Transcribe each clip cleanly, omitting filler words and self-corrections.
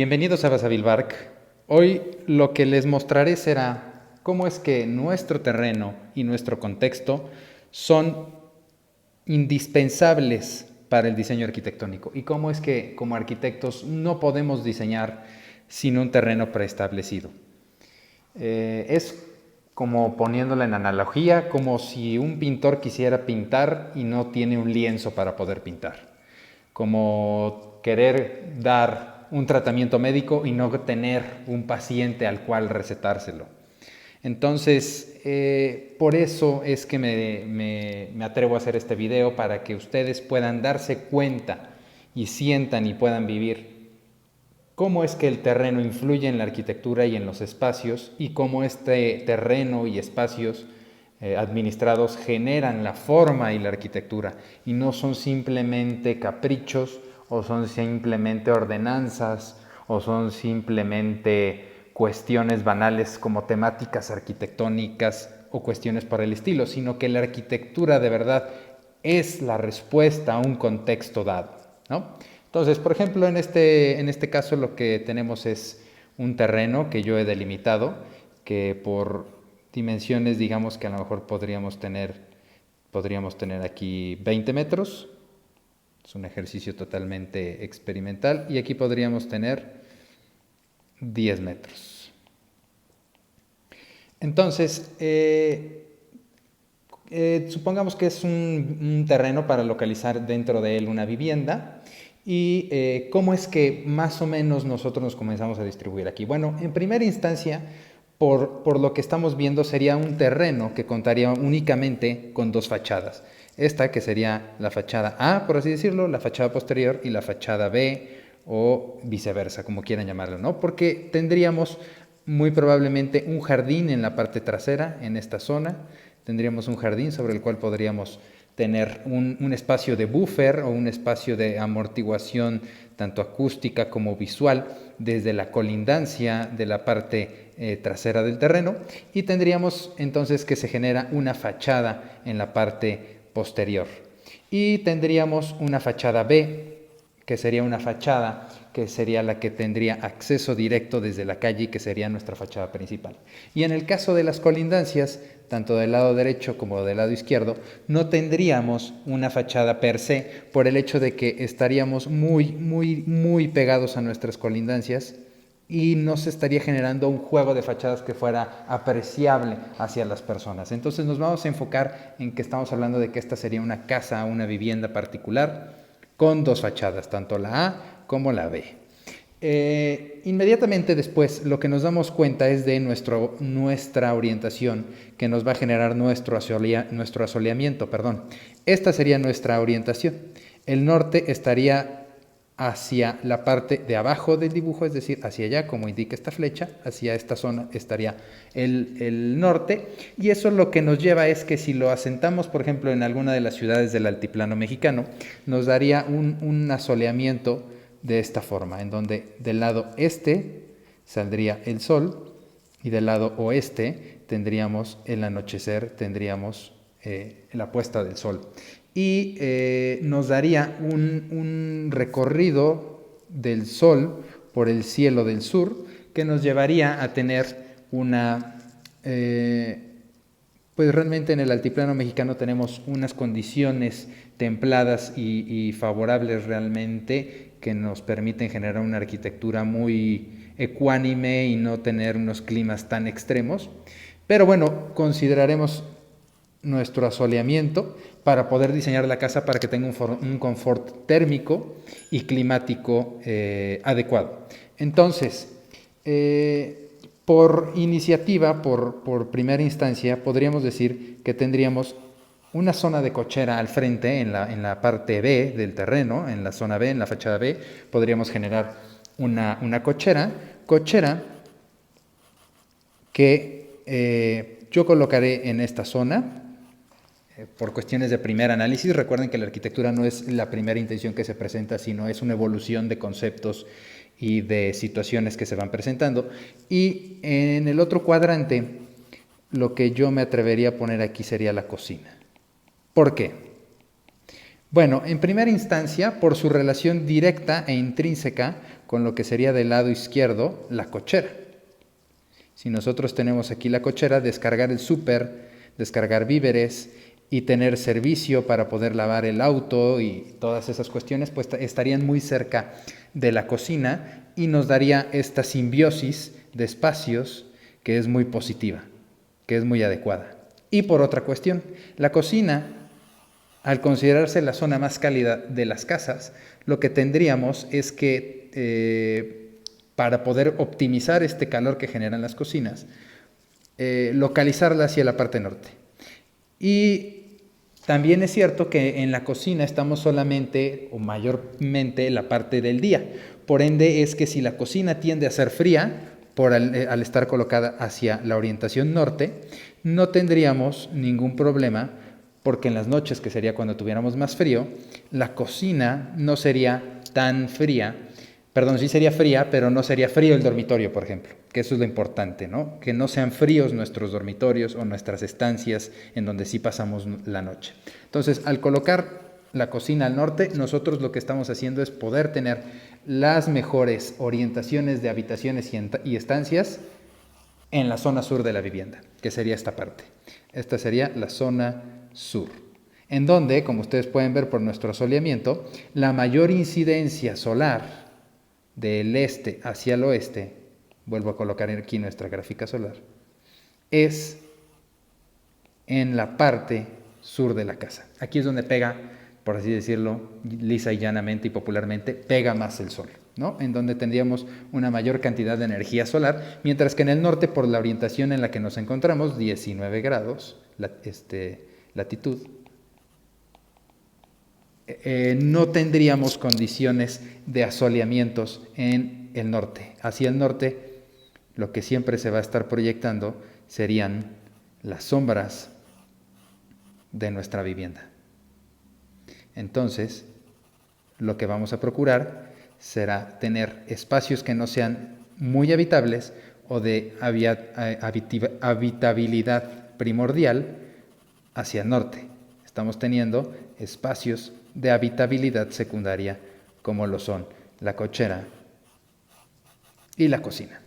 Bienvenidos a Basavilbark. Hoy lo que les mostraré será cómo es que nuestro terreno y nuestro contexto son indispensables para el diseño arquitectónico y cómo es que como arquitectos no podemos diseñar sin un terreno preestablecido. Es como poniéndolo en analogía, como si un pintor quisiera pintar y no tiene un lienzo para poder pintar. Como querer dar un tratamiento médico y no tener un paciente al cual recetárselo. Entonces, por eso es que me atrevo a hacer este video, para que ustedes puedan darse cuenta y sientan y puedan vivir cómo es que el terreno influye en la arquitectura y en los espacios, y cómo este terreno y espacios administrados generan la forma y la arquitectura, y no son simplemente caprichos, o son simplemente ordenanzas, o son simplemente cuestiones banales como temáticas arquitectónicas o cuestiones por el estilo, sino que la arquitectura de verdad es la respuesta a un contexto dado, ¿no? Entonces, por ejemplo, en este caso lo que tenemos es un terreno que yo he delimitado, que por dimensiones, digamos que a lo mejor podríamos tener aquí 20 metros. Es un ejercicio totalmente experimental. Y aquí podríamos tener 10 metros. Entonces, supongamos que es un terreno para localizar dentro de él una vivienda. ¿Y cómo es que más o menos nosotros nos comenzamos a distribuir aquí? Bueno, en primera instancia, por lo que estamos viendo, sería un terreno que contaría únicamente con dos fachadas. Esta que sería la fachada A, por así decirlo, la fachada posterior, y la fachada B, o viceversa, como quieran llamarlo, ¿no? Porque tendríamos muy probablemente un jardín en la parte trasera, en esta zona. Tendríamos un jardín sobre el cual podríamos tener un espacio de buffer o un espacio de amortiguación tanto acústica como visual desde la colindancia de la parte trasera del terreno, y tendríamos entonces que se genera una fachada en la parte posterior, y tendríamos una fachada B, que sería una fachada que sería la que tendría acceso directo desde la calle y que sería nuestra fachada principal. Y en el caso de las colindancias, tanto del lado derecho como del lado izquierdo, no tendríamos una fachada per se, por el hecho de que estaríamos muy pegados a nuestras colindancias, y no se estaría generando un juego de fachadas que fuera apreciable hacia las personas. Entonces nos vamos a enfocar en que estamos hablando de que esta sería una casa, una vivienda particular, con dos fachadas, tanto la A como la B. Inmediatamente después, lo que nos damos cuenta es de nuestra orientación, que nos va a generar nuestro asoleamiento. Esta sería nuestra orientación. El norte estaría hacia la parte de abajo del dibujo, es decir, hacia allá, como indica esta flecha, hacia esta zona estaría el norte, y eso lo que nos lleva es que si lo asentamos, por ejemplo, en alguna de las ciudades del altiplano mexicano, nos daría un asoleamiento de esta forma, en donde del lado este saldría el sol y del lado oeste tendríamos el anochecer, tendríamos la puesta del sol. Y nos daría un recorrido del sol por el cielo del sur, que nos llevaría a tener pues realmente en el altiplano mexicano tenemos unas condiciones templadas y favorables realmente, que nos permiten generar una arquitectura muy ecuánime y no tener unos climas tan extremos. Pero bueno, consideraremos nuestro asoleamiento para poder diseñar la casa para que tenga un confort térmico y climático adecuado. Entonces, por iniciativa, por primera instancia, podríamos decir que tendríamos una zona de cochera al frente, en la parte B del terreno, en la zona B, en la fachada B, podríamos generar una cochera que yo colocaré en esta zona. Por cuestiones de primer análisis, recuerden que la arquitectura no es la primera intención que se presenta, sino es una evolución de conceptos y de situaciones que se van presentando. Y en el otro cuadrante, lo que yo me atrevería a poner aquí sería la cocina. ¿Por qué? Bueno, en primera instancia, por su relación directa e intrínseca con lo que sería del lado izquierdo la cochera. Si nosotros tenemos aquí la cochera, descargar el súper, descargar víveres y tener servicio para poder lavar el auto y todas esas cuestiones, pues estarían muy cerca de la cocina y nos daría esta simbiosis de espacios que es muy positiva, que es muy adecuada. Y por otra cuestión, la cocina, al considerarse la zona más cálida de las casas, lo que tendríamos es que para poder optimizar este calor que generan las cocinas, localizarla hacia la parte norte. Y también es cierto que en la cocina estamos solamente o mayormente la parte del día. Por ende es que si la cocina tiende a ser fría, al estar colocada hacia la orientación norte, no tendríamos ningún problema porque en las noches, que sería cuando tuviéramos más frío, la cocina no sería tan fría. Perdón, sí sería fría, pero no sería frío el dormitorio, por ejemplo, que eso es lo importante, ¿no? Que no sean fríos nuestros dormitorios o nuestras estancias en donde sí pasamos la noche. Entonces, al colocar la cocina al norte, nosotros lo que estamos haciendo es poder tener las mejores orientaciones de habitaciones y estancias en la zona sur de la vivienda, que sería esta parte. Esta sería la zona sur, en donde, como ustedes pueden ver por nuestro asoleamiento, la mayor incidencia solar del este hacia el oeste, vuelvo a colocar aquí nuestra gráfica solar, es en la parte sur de la casa. Aquí es donde pega, por así decirlo, lisa y llanamente y popularmente, pega más el sol, ¿no? En donde tendríamos una mayor cantidad de energía solar, mientras que en el norte, por la orientación en la que nos encontramos, 19 grados, latitud, no tendríamos condiciones de asoleamientos en el norte. Hacia el norte, lo que siempre se va a estar proyectando serían las sombras de nuestra vivienda. Entonces, lo que vamos a procurar será tener espacios que no sean muy habitables o de habitabilidad primordial hacia el norte. Estamos teniendo espacios de habitabilidad secundaria como lo son la cochera y la cocina.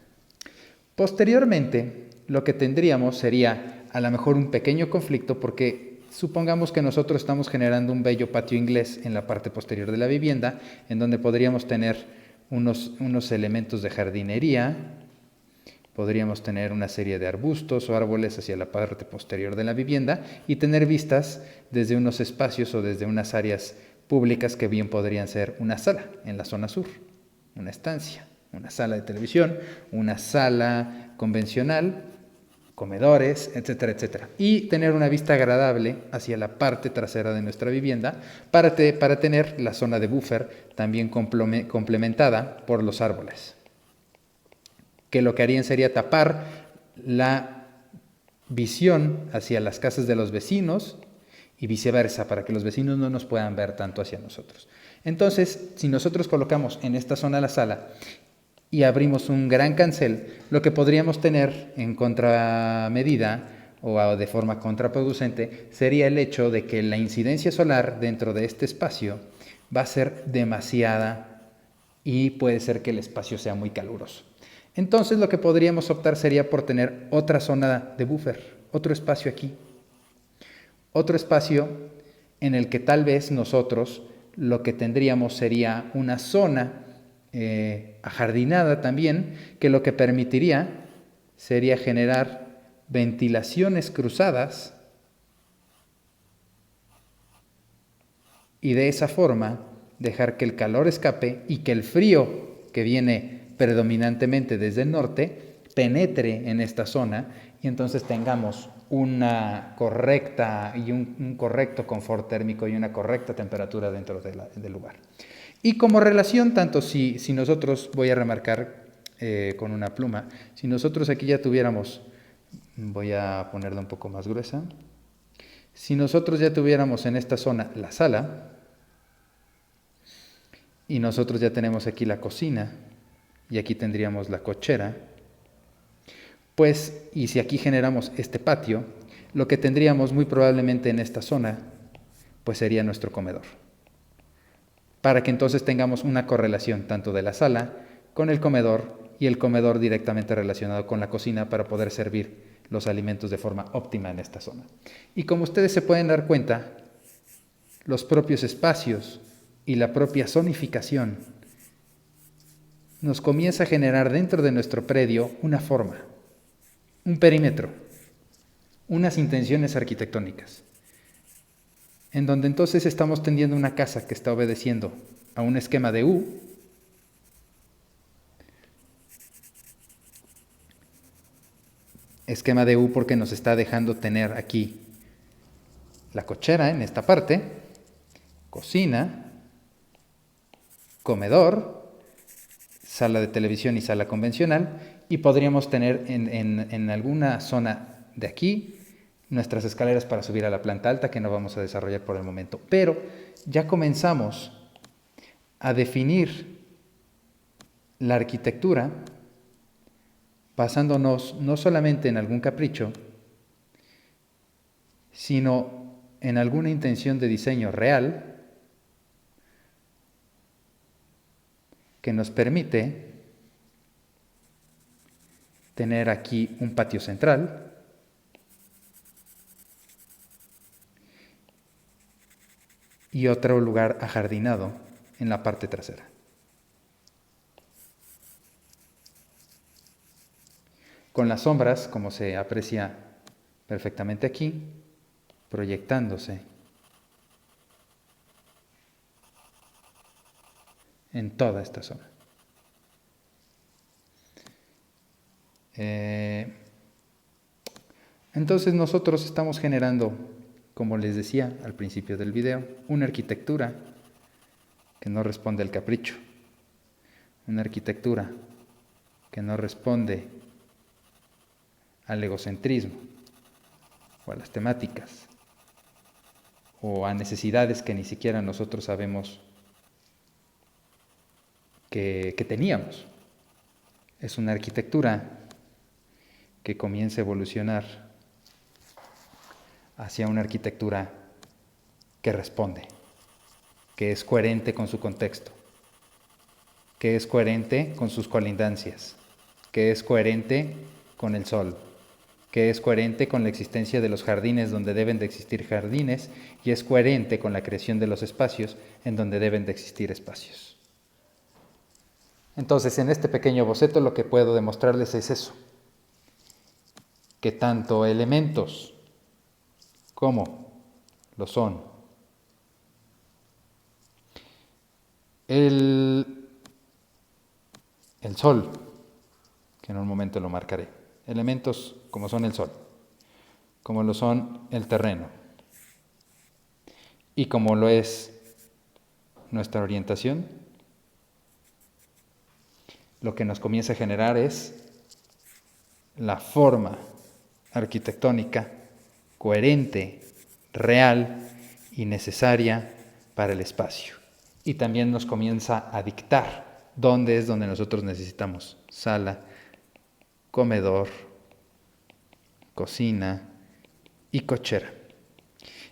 Posteriormente, lo que tendríamos sería a lo mejor un pequeño conflicto porque supongamos que nosotros estamos generando un bello patio inglés en la parte posterior de la vivienda, en donde podríamos tener unos elementos de jardinería, podríamos tener una serie de arbustos o árboles hacia la parte posterior de la vivienda y tener vistas desde unos espacios o desde unas áreas públicas que bien podrían ser una sala en la zona sur, una estancia, una sala de televisión, una sala convencional, comedores, etcétera, etcétera. Y tener una vista agradable hacia la parte trasera de nuestra vivienda para tener la zona de buffer también complementada por los árboles, que lo que harían sería tapar la visión hacia las casas de los vecinos y viceversa, para que los vecinos no nos puedan ver tanto hacia nosotros. Entonces, si nosotros colocamos en esta zona la sala y abrimos un gran cancel, lo que podríamos tener en contramedida o de forma contraproducente sería el hecho de que la incidencia solar dentro de este espacio va a ser demasiada y puede ser que el espacio sea muy caluroso. Entonces lo que podríamos optar sería por tener otra zona de buffer, otro espacio aquí. Otro espacio en el que tal vez nosotros lo que tendríamos sería una zona ajardinada también, que lo que permitiría sería generar ventilaciones cruzadas y de esa forma dejar que el calor escape y que el frío que viene predominantemente desde el norte penetre en esta zona y entonces tengamos una correcta y un correcto confort térmico y una correcta temperatura dentro del lugar. Y como relación, tanto si nosotros, voy a remarcar con una pluma, si nosotros aquí ya tuviéramos, voy a ponerla un poco más gruesa, si nosotros ya tuviéramos en esta zona la sala, y nosotros ya tenemos aquí la cocina, y aquí tendríamos la cochera, pues, y si aquí generamos este patio, lo que tendríamos muy probablemente en esta zona, pues sería nuestro comedor. Para que entonces tengamos una correlación tanto de la sala con el comedor y el comedor directamente relacionado con la cocina para poder servir los alimentos de forma óptima en esta zona. Y como ustedes se pueden dar cuenta, los propios espacios y la propia zonificación nos comienza a generar dentro de nuestro predio una forma, un perímetro, unas intenciones arquitectónicas, en donde entonces estamos teniendo una casa que está obedeciendo a un esquema de U, porque nos está dejando tener aquí la cochera en esta parte, cocina, comedor, sala de televisión y sala convencional, y podríamos tener en alguna zona de aquí nuestras escaleras para subir a la planta alta, que no vamos a desarrollar por el momento. Pero ya comenzamos a definir la arquitectura basándonos no solamente en algún capricho, sino en alguna intención de diseño real que nos permite tener aquí un patio central y otro lugar ajardinado en la parte trasera. Con las sombras, como se aprecia perfectamente aquí, proyectándose en toda esta zona. Entonces nosotros estamos generando, como les decía al principio del video, una arquitectura que no responde al capricho, una arquitectura que no responde al egocentrismo o a las temáticas o a necesidades que ni siquiera nosotros sabemos que teníamos. Es una arquitectura que comienza a evolucionar hacia una arquitectura que responde, que es coherente con su contexto, que es coherente con sus colindancias, que es coherente con el sol, que es coherente con la existencia de los jardines donde deben de existir jardines y es coherente con la creación de los espacios en donde deben de existir espacios. Entonces, en este pequeño boceto lo que puedo demostrarles es eso, que tanto elementos como lo son el sol, que en un momento lo marcaré, elementos como son el sol, como lo son el terreno y como lo es nuestra orientación, lo que nos comienza a generar es la forma arquitectónica coherente, real y necesaria para el espacio. Y también nos comienza a dictar dónde es donde nosotros necesitamos sala, comedor, cocina y cochera.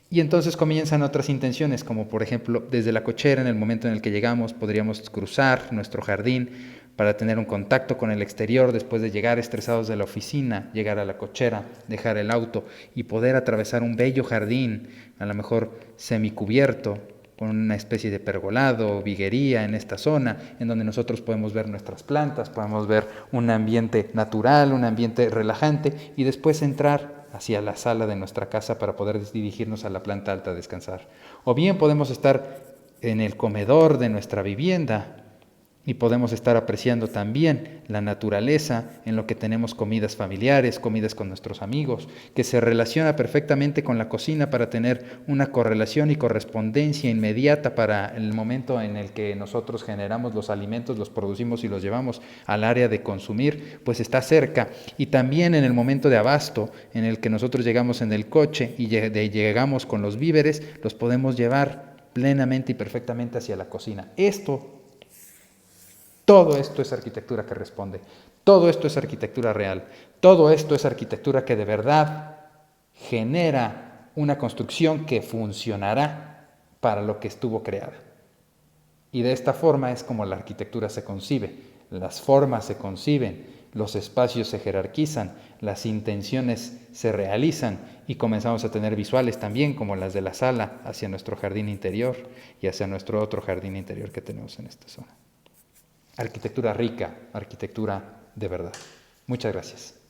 Y entonces comienzan otras intenciones, como por ejemplo, desde la cochera, en el momento en el que llegamos, podríamos cruzar nuestro jardín para tener un contacto con el exterior después de llegar estresados de la oficina, llegar a la cochera, dejar el auto y poder atravesar un bello jardín, a lo mejor semicubierto, con una especie de pergolado o viguería en esta zona, en donde nosotros podemos ver nuestras plantas, podemos ver un ambiente natural, un ambiente relajante, y después entrar hacia la sala de nuestra casa para poder dirigirnos a la planta alta a descansar. O bien podemos estar en el comedor de nuestra vivienda y podemos estar apreciando también la naturaleza en lo que tenemos comidas familiares, comidas con nuestros amigos, que se relaciona perfectamente con la cocina para tener una correlación y correspondencia inmediata para el momento en el que nosotros generamos los alimentos, los producimos y los llevamos al área de consumir, pues está cerca. Y también en el momento de abasto, en el que nosotros llegamos en el coche y llegamos con los víveres, los podemos llevar plenamente y perfectamente hacia la cocina. Todo esto es arquitectura que responde, todo esto es arquitectura real, todo esto es arquitectura que de verdad genera una construcción que funcionará para lo que estuvo creada. Y de esta forma es como la arquitectura se concibe. las formas se conciben, los espacios se jerarquizan, las intenciones se realizan y comenzamos a tener visuales también como las de la sala hacia nuestro jardín interior y hacia nuestro otro jardín interior que tenemos en esta zona. Arquitectura rica, arquitectura de verdad. Muchas gracias.